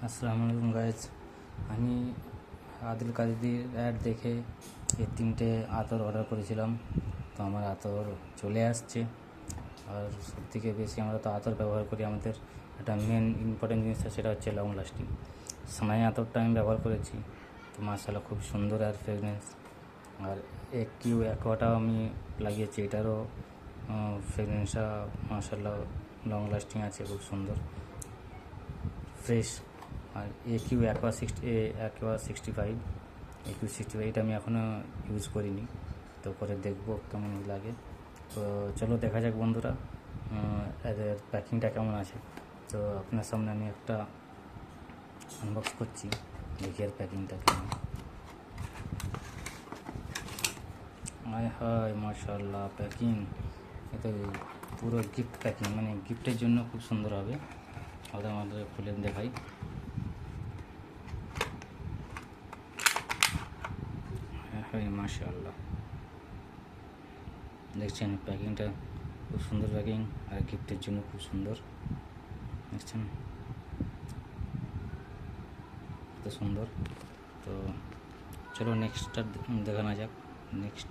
আসসালামু আলাইকুম গাইজ। আমি আদিল কাদির অ্যাড দেখে এই 3টে আতর অর্ডার করেছিলাম। তো আমার আতর চলে আসছে। আর সবথেকে বেশি আমরা তো আতর ব্যবহার করি, আমাদের একটা মেন ইম্পর্টেন্ট জিনিসটা সেটা হচ্ছে লং লাস্টিং। সানাই আতরটা আমি ব্যবহার করেছি, তো মাশাআল্লাহ খুব সুন্দর আর ফ্রেগনেন্স। আর কিউ অ্যাকোয়াটাও আমি লাগিয়েছি, এটারও ফ্রেগনেন্সটা মাশাআল্লাহ লং লাস্টিং আছে, খুব সুন্দর ফ্রেশ। আর অ্যাকোয়া 65 এটা আমি এখনও ইউজ করিনি, তো পরে দেখবো কেমন লাগে। তো চলো দেখা যাক বন্ধুরা এদের প্যাকিংটা কেমন আছে। তো আপনার সামনে আমি একটা আনবক্স করছি, দেখি এর প্যাকিংটা কেমন। হায় হায় মাশাআল্লাহ প্যাকিং, এটা পুরো গিফট প্যাকিং, মানে গিফটের জন্য খুব সুন্দর হবে। আমাদের খুলে দেখাই। হ্যাঁ মাশাআল্লাহ, দেখছেন প্যাকিংটা খুব সুন্দর প্যাকিং, আর গিফটের জন্য খুব সুন্দর। দেখছেন কত সুন্দর। তো চলো নেক্সটটা দেখানো যাক। নেক্সট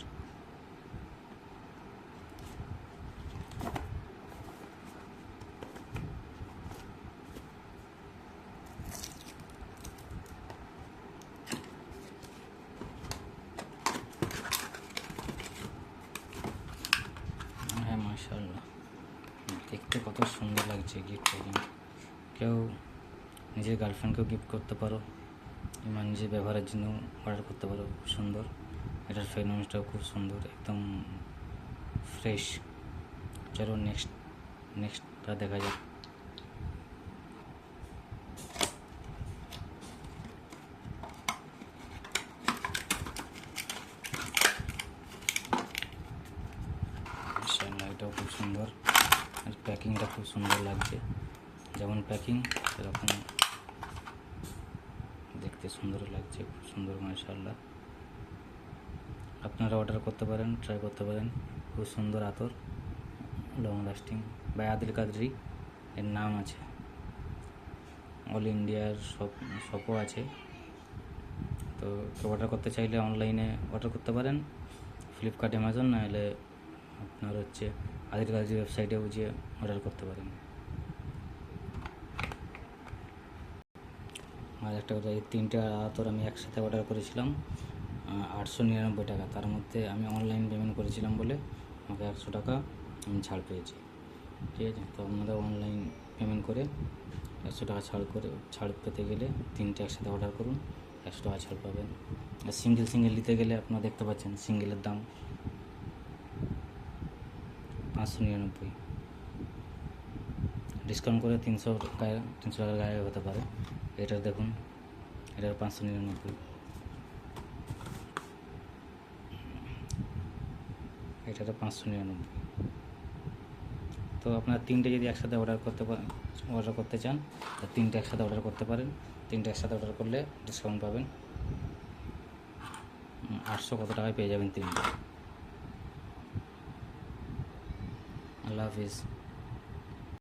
হ্যাঁ মাশাআল্লাহ, দেখতে কত সুন্দর লাগছে গিফট প্যাকিং। কেউ নিজের গার্লফ্রেন্ডকেও গিফট করতে পারো, কিংবা নিজের ব্যবহারের জন্য অর্ডার করতে পারো। খুব সুন্দর, এটার ফ্রেগনেন্সটাও খুব সুন্দর, একদম ফ্রেশ। চলো নেক্সটটা দেখা যাক। এটাও খুব সুন্দর, আর প্যাকিংটা খুব সুন্দর লাগছে। যেমন প্যাকিং সেরকম দেখতে সুন্দর লাগছে, খুব সুন্দর মাশাআল্লাহ। আপনারা অর্ডার করতে পারেন, ট্রাই করতে পারেন। খুব সুন্দর আতর, লং লাস্টিং, বাই আদিল কাদরি এর নাম আছে। অল ইন্ডিয়ার শপও আছে। তো কেউ অর্ডার করতে চাইলে অনলাইনে অর্ডার করতে পারেন, ফ্লিপকার্ট, অ্যামাজন, নাহলে আপনার হচ্ছে আদিল কাদরি ওয়েবসাইটেও যে অর্ডার করতে পারেন। আর একটা কথা, এই 3টে আতর আমি একসাথে অর্ডার করেছিলাম 899 টাকা। তার মধ্যে আমি অনলাইন পেমেন্ট করেছিলাম বলে আমাকে 100 টাকা আমি ছাড় পেয়েছি। ঠিক আছে, তো আপনারা অনলাইন পেমেন্ট করে 100 টাকা ছাড় পেতে গেলে 3টে একসাথে অর্ডার করুন, 100 টাকা ছাড় পাবেন। আর সিঙ্গেল নিতে গেলে আপনারা দেখতে পাচ্ছেন সিঙ্গেলের দাম 599। ডিসকাউন্ট করে 300 টাকার গায়ে হতে পারে। এটার দেখুন, এটার 599, এটাতে 599। তো আপনারা 3টে যদি একসাথে অর্ডার করতে চান, তো 3টে একসাথে অর্ডার করতে পারেন। 3টে একসাথে অর্ডার করলে ডিসকাউন্ট পাবেন, 800 কত টাকায় পেয়ে যাবেন 3টে। আল্লাহ হাফিজ।